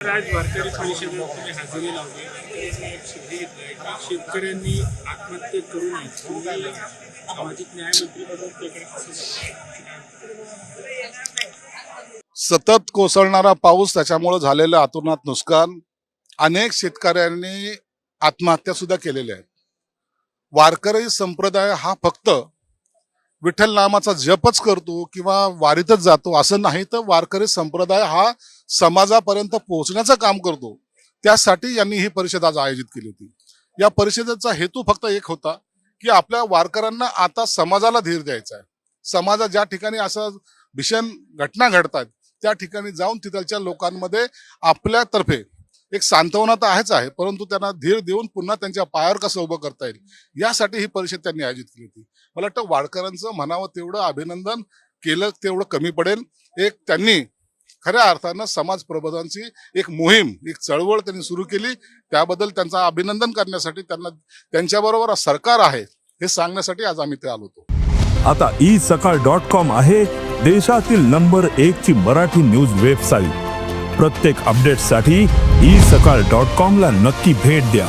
आज वारकरी परिषदेत तुम्ही हजेरी लावली. शेतकऱ्यांनी आत्महत्या करू नये, तुम्ही सामाजिक न्यायमंत्री म्हणून त्याकडे कसं बघता? सतत कोसळणारा पाऊस, त्याच्यामुळे झालेलं अतोनात नुकसान, अनेक शेतकऱ्यांनी आत्महत्या सुद्धा केलेल्या आहेत. वारकरी संप्रदाय हा फक्त विठ्ठल नामाचा जपच करतो किंवा वारीतच जातो असं नाही, तर वारकरी संप्रदाय हा समाजापर्यंत पोहोचण्याचं काम करतो. त्यासाठी यांनी ही परिषद आज आयोजित केली होती. या परिषदेचा हेतू फक्त एक होता की आपल्या वारकऱ्यांना आता समाजाला धीर द्यायचा आहे. समाजात ज्या ठिकाणी असं भीषण घटना घडतात त्या ठिकाणी जाऊन तिथल्या लोकांमध्ये आपल्यातर्फे एक सांत्वना तर आहे, परंतु त्यांना धीर देऊन पुन्हा त्यांच्या पायावर कसं उभं करता येईल यासाठी ही परिषद त्यांनी आयोजित केली होती. मला वाटतं वारकऱ्यांचं म्हणावं तेवढं अभिनंदन केलं तेवढं कमी पडेल. एक त्यांनी खऱ्या अर्थानं समाज प्रबोधनाची एक मोहीम, एक चळवळ त्यांनी सुरू केली. त्याबद्दल त्यांचं अभिनंदन करण्यासाठी त्यांच्याबरोबर सरकार आहे हे सांगण्यासाठी आज आम्ही ते आलो होतो. आता isakal.com आहे देशातील नंबर 1 ची मराठी न्यूज वेबसाईट. प्रत्येक अपडेटसाठी isakal.com ला नक्की भेट द्या.